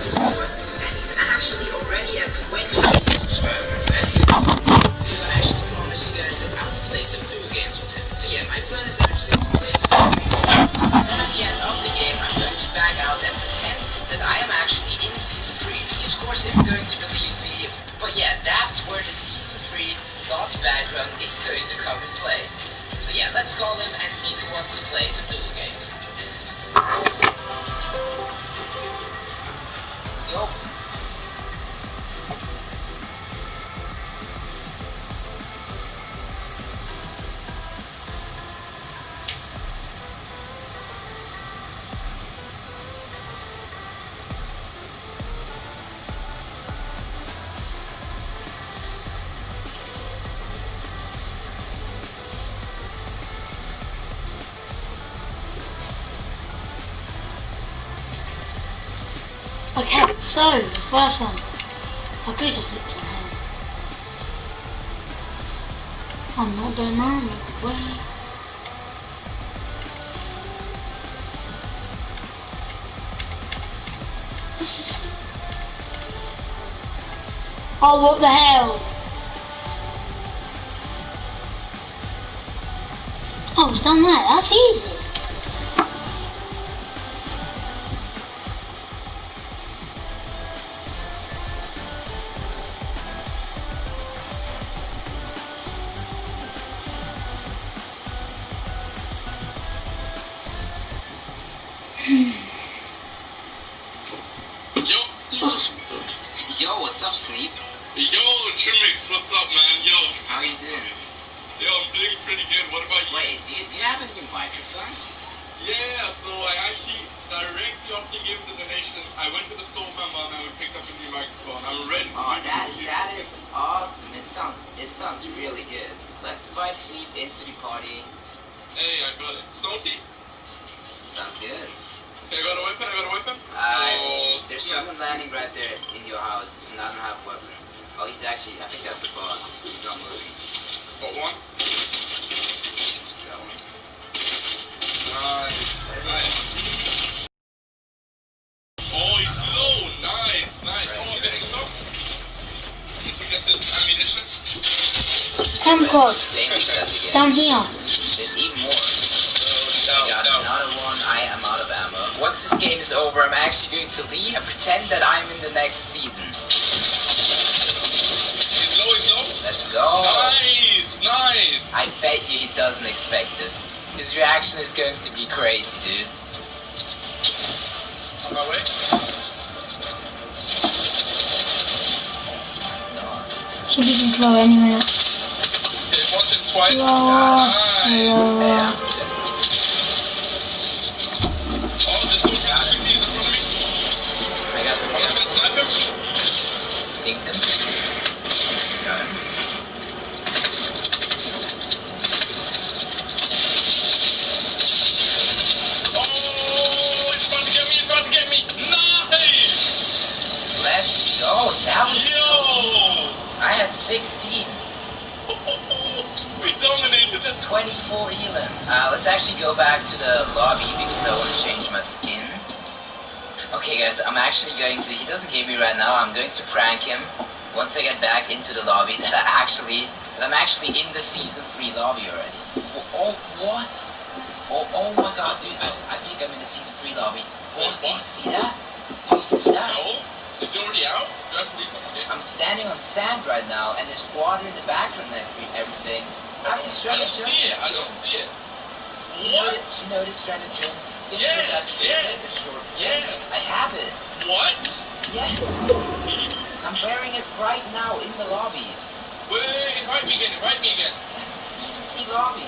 support, and he's actually already at 20 subscribers. As you can see in this video, I actually promised you guys that I will play some video games with him. So yeah, my plan is actually to play some video games, and then at the end of the game, I'm going to back out and pretend that I am actually in Season 3. He of course is going to believe me, but yeah, that's where the Season 3 lobby background is going to come in play. So yeah, let's call him and see if he wants to play some video games. Yo. Okay, so the first one, I could just look at him. I'm not going on the way. This is... Oh, what the hell? Oh, it's done that. That's easy. Yo, what's up, Sleep? Yo, Trimix, what's up, man? Yo. How you doing? Yo, I'm doing pretty good. What about you? Wait, do you have a new microphone? Yeah, so I actually, directly after giving the donation, I went to the store with my mom and we picked up a new microphone. I'm ready to Oh, that is awesome. It sounds really good. Let's invite Sleep into the party. Hey, I got it. Salty? Sounds good. Okay, I got a weapon? There's someone landing right there in your house, and I don't have a weapon. Oh, he's actually, I think that's a bot. He's not moving. Got one. Got one. Nice. Oh, he's low. Nice. Right, Oh, I'm getting some. Need to get this ammunition. Chemicals. Same because again. Down here. There's even more. I got another one. I am out of ammo. Once this game is over, I'm actually going to leave and pretend that I'm in the next season. He's low. Let's go. Nice. I bet you he doesn't expect this. His reaction is going to be crazy, dude. On my way. Should be slow anyway. Okay, once and twice. Slower, Nice. slower. Yeah. Oh, there's no shooting in front of me. I got this Someone's guy. gonna snipe him. Dinged him. Got him. Oh, it's about to get me. Nice. Let's go. That was Yo. I had 16. We dominated It's this. 24 Elam. Let's actually go back to the lobby because I want to change my skin. Okay guys, I'm actually going to, he doesn't hear me right now, I'm going to prank him once I get back into the lobby that I'm actually in the Season 3 lobby already. Oh, what? Oh my god, dude, I think I'm in the Season 3 lobby. What? Do you see that? Do you see that? No. It's already out? You have to do something. I'm standing on sand right now, and there's water in the background and everything. I have to I don't see it. What? You know the Stranger Jones skin? Yeah. Yeah. I have it. What? Yes. I'm wearing it right now in the lobby. Wait, invite me again. That's the Season 3 lobby.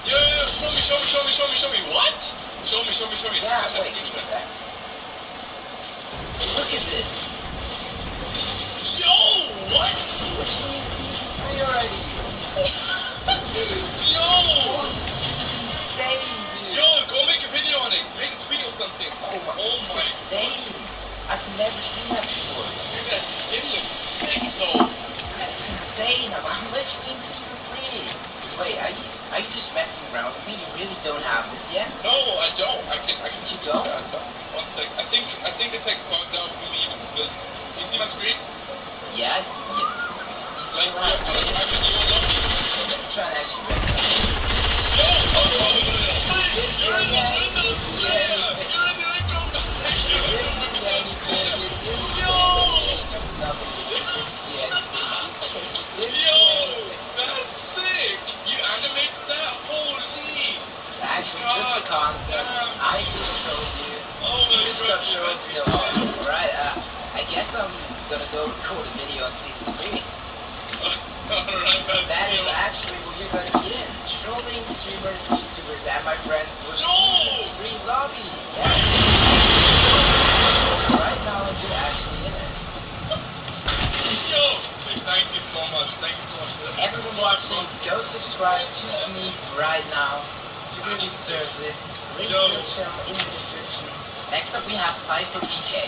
Yeah, show me. What? Show me. Yeah, wait, give me a sec. Look at this. Yo, what? Which means Season 3 already. Yo. This is insane, dude. Yo, go make a video on it. Make a tweet or something. Oh my, Oh my. insane. I've never seen that before. Dude, that skin looks sick though. That's insane. I'm literally in Season 3. Wait, are you just messing around with me? You really don't have this yet? No, I don't. I can. You don't? Yeah, I don't. One sec. I think it's like bugged out for me sure feel hard. Alright, I guess I'm gonna go record a video on season 3. That is actually what you're gonna be in. Trolling streamers, YouTubers, and my friends with season 3 lobby. Yeah. Right now, you're actually in it. Yo! Thank you so much. Thank you so much for this. Everyone watching, go subscribe to Sneak right now. You really deserve it. Link to his channel in the description. Next up, we have Cypher PK.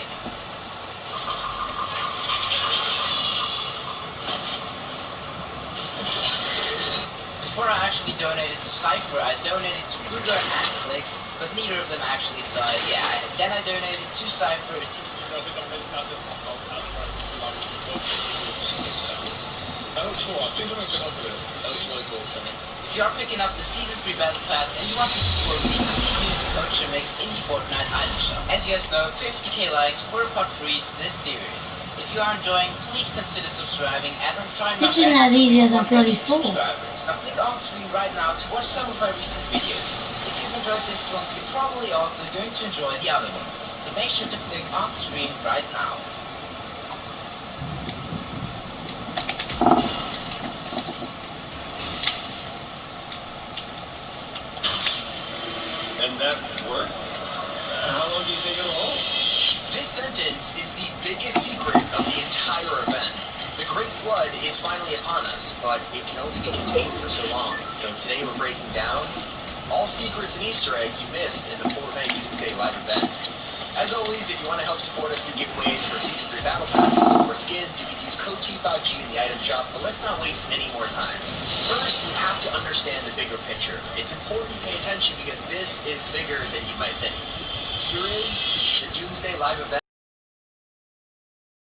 Before I actually donated to Cypher, I donated to Google and Clicks, but neither of them actually saw it. Yeah, then I donated to Cypher. That was cool. I've seen someone say no to this. That was really cool. If you are picking up the Season 3 Battle Pass and you want to support me, please use code Shimix in the Fortnite item shop. As you guys know, 50k likes were part free to this series. If you are enjoying, please consider subscribing as I'm trying my best to as easy as I bloody reach 1 thought. subscribers. Now click on screen right now to watch some of my recent videos. If you've enjoyed this one, you're probably also going to enjoy the other ones. So make sure to click on screen right now. And that worked? How long do you think it'll hold? This sentence is the biggest secret of the entire event. The Great Flood is finally upon us, but it can only be contained for so long. So today we're breaking down all secrets and Easter eggs you missed in the Fortnite UK live event. As always, if you want to help support us through giveaways for Season 3 Battle Passes or skins, you can use code T5G in the item shop, but let's not waste any more time. First, you have to understand the bigger picture. It's important you pay attention because this is bigger than you might think. Here is the Doomsday live event.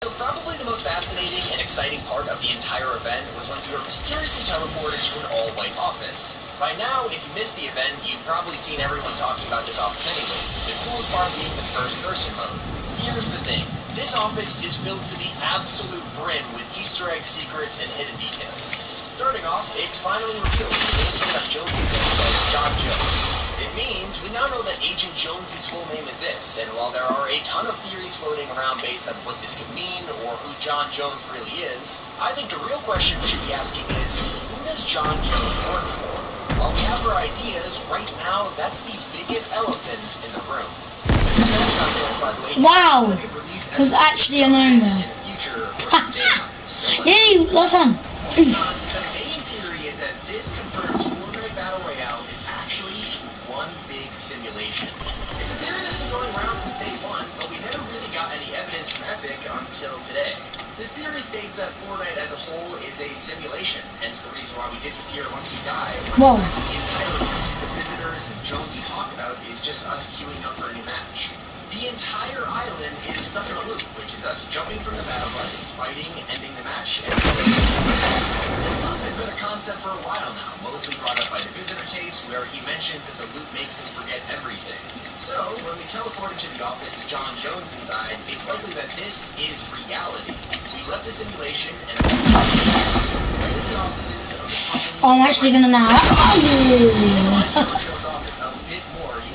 So probably the most fascinating and exciting part of the entire event was when we were mysteriously teleported to an all-white office. By now, if you missed the event, you've probably seen everyone talking about this office anyway, the coolest part being the first-person mode. Here's the thing. This office is filled to the absolute brim with Easter eggs, secrets, and hidden details. Starting off, it's finally revealed the nameplate on Jones's face says John Jones. It means we now know that Agent Jones's full name is this, and while there are a ton of theories floating around based on what this could mean or who John Jones really is, I think the real question we should be asking is, who does John Jones work for? While we have our ideas, right now, that's the biggest elephant in the room. Wow! It was actually a nightmare. Yay! Listen! The main theory is that this confirms Fortnite Battle Royale is actually one big simulation. It's a theory that's been going around since day one, but we never really got any evidence from Epic until today. This theory states that Fortnite as a whole is a simulation, hence the reason why we disappear once we die. Whoa. The entire group of visitors and Jones we talk about is just us queuing up for a new match. The entire island is stuck in a loop, which is us jumping from the battle bus, fighting, ending the match, and this loop has been a concept for a while now, mostly brought up by the visitor tapes, where he mentions that the loop makes him forget everything. So, when we teleported to the office of John Jones inside, it's likely that this is reality. We left the simulation and right in the offices of the company. Oh, I'm actually gonna now.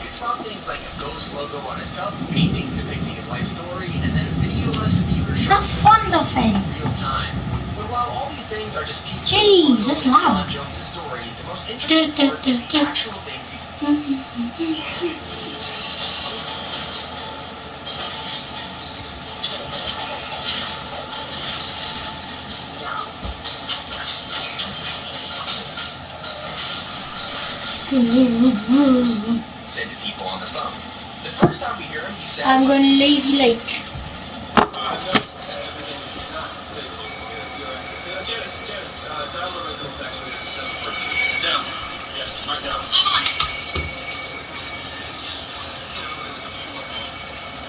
Spot things like a Ghost logo on his cup, paintings depicting his life story, and then a video on his computer showing That's fun, nothing. real time. But while all these things are just pieces Jeez, of that's John loud. Jones' story, the most interesting part is the actual things he's said to people on the phone. The first time we hear him, he says, I'm going to Lazy Lake. Download results actually at 7%. Down. Yes, right down.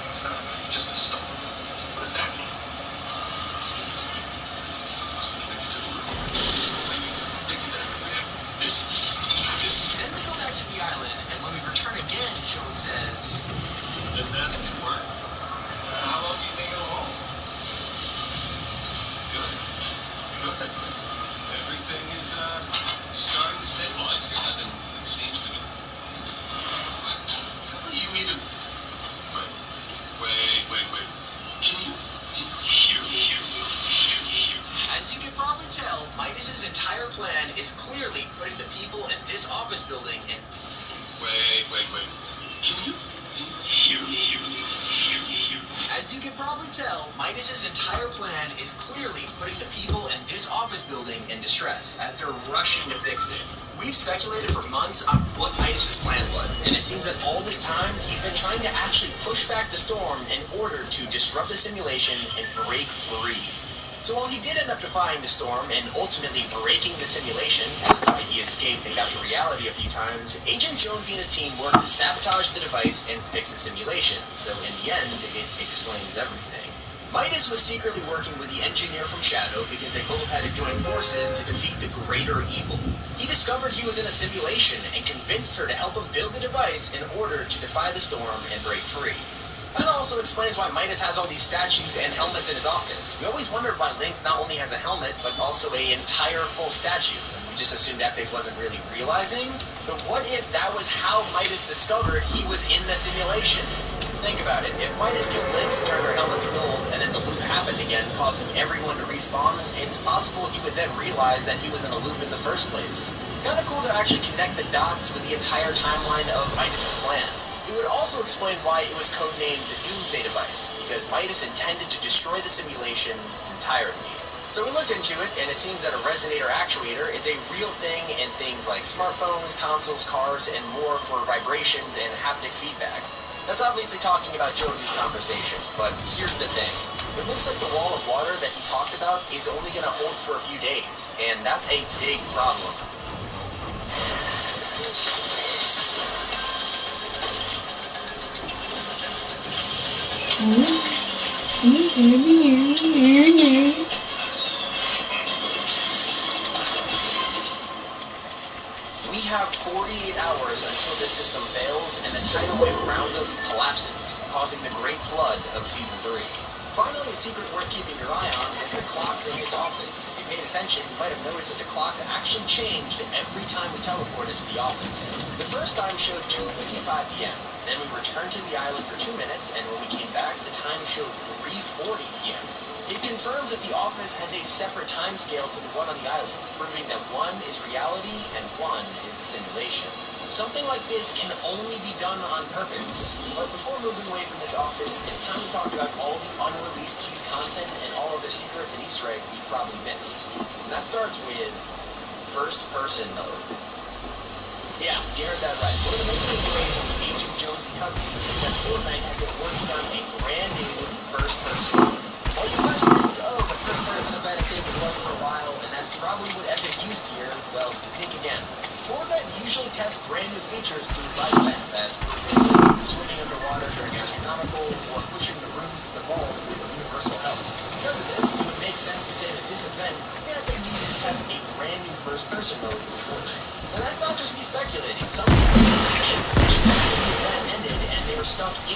It's not just a storm. What does that mean? Must be connected to the roof. Then we go back to the island, and when we return again, Jones says, Does that work? How long do you think it'll hold? Good. Everything is starting to stabilize here. I've been seeing entire plan is clearly putting the people in this office building in... Wait. As you can probably tell, Midas's entire plan is clearly putting the people in this office building in distress as they're rushing to fix it. We've speculated for months on what Midas's plan was, and it seems that all this time he's been trying to actually push back the storm in order to disrupt the simulation and break free. So while he did end up defying the storm and ultimately breaking the simulation, and that's why he escaped and got to reality a few times, Agent Jonesy and his team worked to sabotage the device and fix the simulation, so in the end, it explains everything. Midas was secretly working with the engineer from Shadow because they both had to join forces to defeat the greater evil. He discovered he was in a simulation and convinced her to help him build the device in order to defy the storm and break free. That also explains why Midas has all these statues and helmets in his office. We always wondered why Lynx not only has a helmet, but also an entire full statue. And we just assumed Epic wasn't really realizing. But what if that was how Midas discovered he was in the simulation? Think about it. If Midas killed Lynx, turned her helmet to gold, and then the loop happened again, causing everyone to respawn, it's possible he would then realize that he was in a loop in the first place. Kinda cool to actually connect the dots with the entire timeline of Midas' plan. It would also explain why it was codenamed the Doomsday Device, because Midas intended to destroy the simulation entirely. So we looked into it, and it seems that a resonator actuator is a real thing in things like smartphones, consoles, cars, and more for vibrations and haptic feedback. That's obviously talking about Jonesy's conversation, but here's the thing. It looks like the wall of water that he talked about is only going to hold for a few days, and that's a big problem. We have 48 hours until this system fails and the tidal wave around us collapses, causing the Great Flood of Season 3. Finally, a secret worth keeping your eye on is the clocks in his office. If you paid attention, you might have noticed that the clocks actually changed every time we teleported to the office. The first time showed 2:55 p.m. Then we returned to the island for 2 minutes, and when we came back, the time showed 3:40 p.m. It confirms that the office has a separate time scale to the one on the island, proving that one is reality and one is a simulation. Something like this can only be done on purpose. But before moving away from this office, it's time to talk about all the unreleased tease content and all of the secrets and Easter eggs you probably missed. And that starts with first-person mode. Yeah, you heard that right. One of the main takeaways from the Agent Jonesy cutscene is that Fortnite has been working on a brand new first-person mode. All you guys think, oh, the first-person event has saved the blood for a while, and that's probably what Epic used here. Well, think again. Fortnite usually tests brand new features through live events, as swimming underwater during astronomical, or pushing the rooms to the ball with universal help. Because of this, it would make sense to say that this event could have been used to test a brand new first-person mode for Fortnite. And that's not just me speculating. Some people actually wished that the event ended and they were stuck in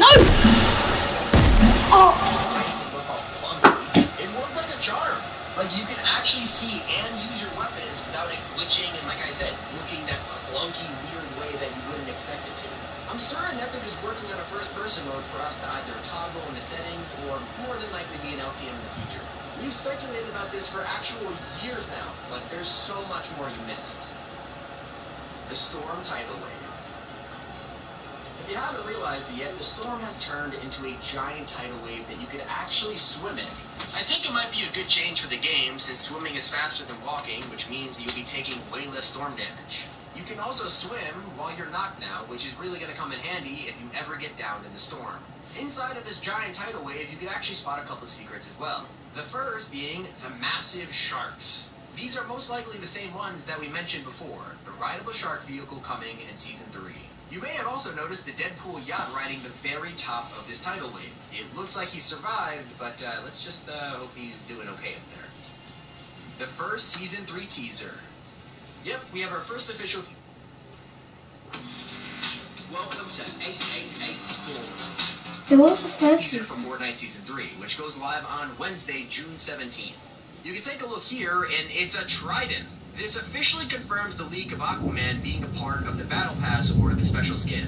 It worked like a charm. Like, you can actually see and use your weapons without it glitching and, like I said, looking that clunky, weird way that you wouldn't expect it to. I'm certain Epic is working on a first-person mode for us to either toggle in the settings or more than likely be an LTM in the future. We've speculated about this for actual years now, but there's so much more you missed. The Storm Tidal Wave. If you haven't realized it yet, the storm has turned into a giant tidal wave that you could actually swim in. I think it might be a good change for the game, since swimming is faster than walking, which means you'll be taking way less storm damage. You can also swim while you're knocked now, which is really going to come in handy if you ever get down in the storm. Inside of this giant tidal wave, you can actually spot a couple secrets as well. The first being the massive sharks. These are most likely the same ones that we mentioned before, the rideable shark vehicle coming in Season 3. You may have also noticed the Deadpool yacht riding the very top of this tidal wave. It looks like he survived, but let's just hope he's doing okay up there. The first Season 3 teaser. Yep, we have our first official... Welcome to 888 Sports. It was the first Teaser for Fortnite Season 3, which goes live on Wednesday, June 17th. You can take a look here, and it's a trident. This officially confirms the leak of Aquaman being a part of the Battle Pass or the special skin.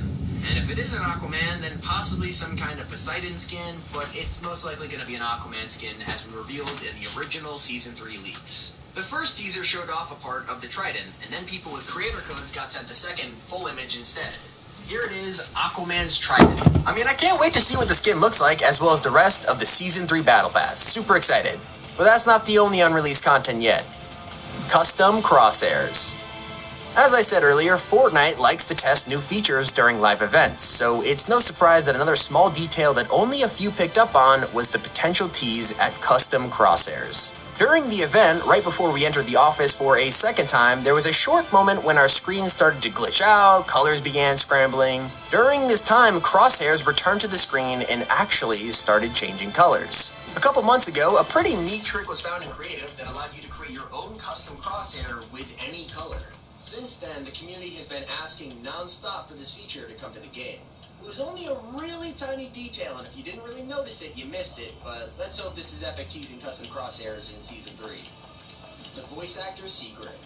And if it is an Aquaman, then possibly some kind of Poseidon skin, but it's most likely going to be an Aquaman skin as we revealed in the original Season 3 leaks. The first teaser showed off a part of the Trident, and then people with creator codes got sent the second full image instead. So here it is, Aquaman's Trident. I mean, I can't wait to see what the skin looks like, as well as the rest of the Season 3 Battle Pass. Super excited. But that's not the only unreleased content yet. Custom crosshairs. As I said earlier, Fortnite likes to test new features during live events, so it's no surprise that another small detail that only a few picked up on was the potential tease at custom crosshairs. During the event, right before we entered the office for a second time, there was a short moment when our screen started to glitch out, colors began scrambling. During this time, crosshairs returned to the screen and actually started changing colors. A couple months ago, a pretty neat trick was found in Creative that allowed you to create your own custom crosshair with any color. Since then, the community has been asking non-stop for this feature to come to the game. It was only a really tiny detail, and if you didn't really notice it, you missed it, but let's hope this is Epic teasing custom crosshairs in Season 3. The voice actor's secret.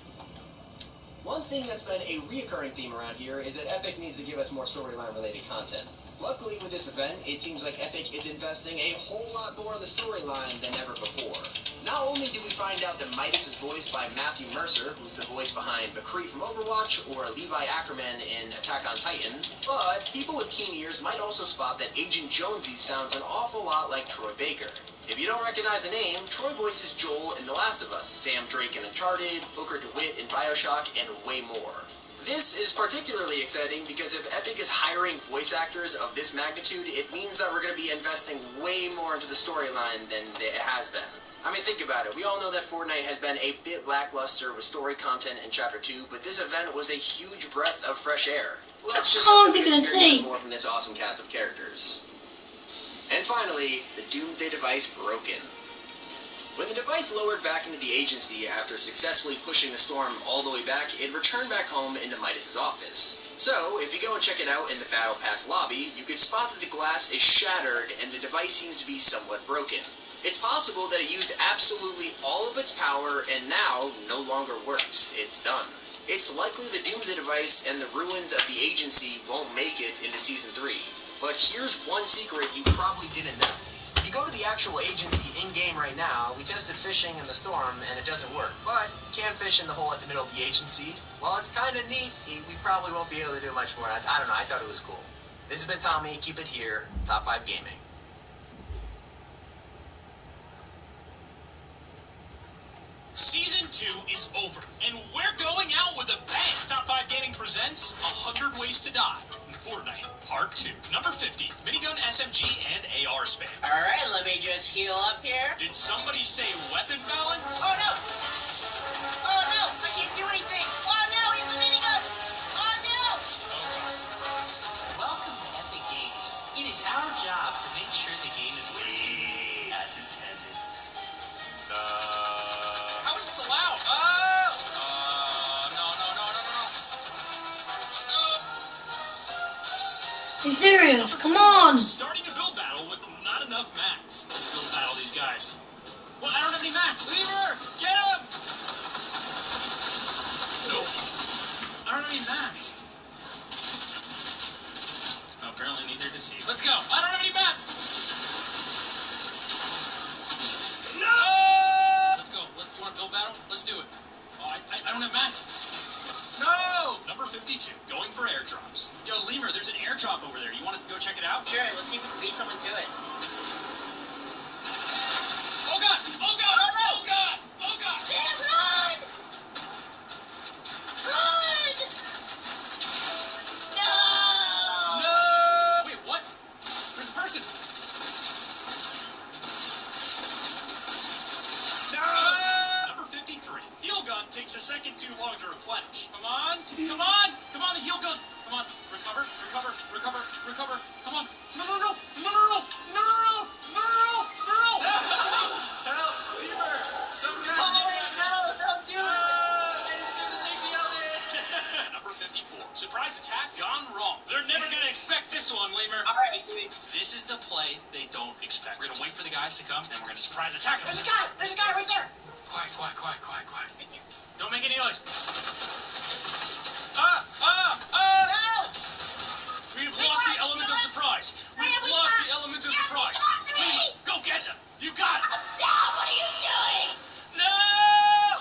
One thing that's been a reoccurring theme around here is that Epic needs to give us more storyline-related content. Luckily, with this event, it seems like Epic is investing a whole lot more in the storyline than ever before. Not only did we find out that Midas is voiced by Matthew Mercer, who's the voice behind McCree from Overwatch, or Levi Ackerman in Attack on Titan, but people with keen ears might also spot that Agent Jonesy sounds an awful lot like Troy Baker. If you don't recognize the name, Troy voices Joel in The Last of Us, Sam Drake in Uncharted, Booker DeWitt in Bioshock, and way more. This is particularly exciting because if Epic is hiring voice actors of this magnitude, it means that we're going to be investing way more into the storyline than it has been. I mean, think about it. We all know that Fortnite has been a bit lackluster with story content in Chapter 2, but this event was a huge breath of fresh air. Let's just How long is it gonna take? more from this awesome cast of characters. And finally, the Doomsday device broken. When the device lowered back into the agency after successfully pushing the storm all the way back, it returned back home into Midas's office. So, if you go and check it out in the Battle Pass lobby, you can spot that the glass is shattered and the device seems to be somewhat broken. It's possible that it used absolutely all of its power and now no longer works. It's done. It's likely the Doomsday device and the ruins of the agency won't make it into Season 3. But here's one secret you probably didn't know. If you go to the actual agency in-game right now, we tested fishing in the storm and it doesn't work. But you can fish in the hole at the middle of the agency. While it's kind of neat, we probably won't be able to do much more. I don't know, I thought it was cool. This has been Tommy, keep it here, Top 5 Gaming. Season 2 is over, and we're going out with a bang. Top 5 Gaming presents 100 Ways to Die in Fortnite Part 2. Number 50, minigun, SMG, and AR spam. Alright, let me just heal up here. Did somebody say weapon balance? Oh no! Oh no! I can't do anything! Oh no! He's a minigun! Oh no! Welcome to Epic Games. It is our job to make sure the game is working as intended. How is this allowed? No. Be serious, come on! Starting a build battle with not enough mats. Let's build battle these guys. Well, I don't have any mats. Lever! Get him! Nope. I don't have any mats. Oh, apparently neither does he. Let's go. I don't have any mats. No! Let's go. You want to build battle? Let's do it. Oh, I don't have mats. No! Number 52, going for airdrops. Yo, Lemur, there's an airdrop over there. You want to go check it out? Sure, let's see if we can beat someone to it. Oh god! Oh god! Oh, no! Oh god! Oh god! Sam, run! Run! No! No! Wait, what? There's a person! No! Number 53. Heal gun takes a second too long to replenish. Come on! Come on! Come on, the heal gun! Come on! Recover! Recover! Recover! Recover! Come on! No, no, no! No, no, no! No, no, no! No, no, no! Help! Lemur! Some guy! No, don't do it! Number 54. Surprise attack gone wrong. They're never gonna expect this one, Lemur. Alright, This is the play they don't expect. We're gonna wait for the guys to come, and we're gonna surprise attack them. there's a guy! There's a guy right there! Quiet, quiet, quiet, quiet, quiet. Don't make any noise. No! We've lost the element of surprise. We've lost the element of surprise. Lemur, go get them. You got it. No! What are you doing? No!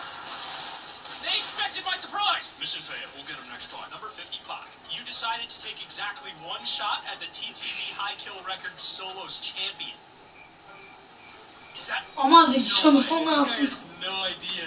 taken by surprise. Mission failed. We'll get him next time. Number 55. You decided to take exactly one shot at the TTV high kill record solos champion. Is that... Olmaz hiç No çıkamıyor. way. Son This guy lazım. has no idea.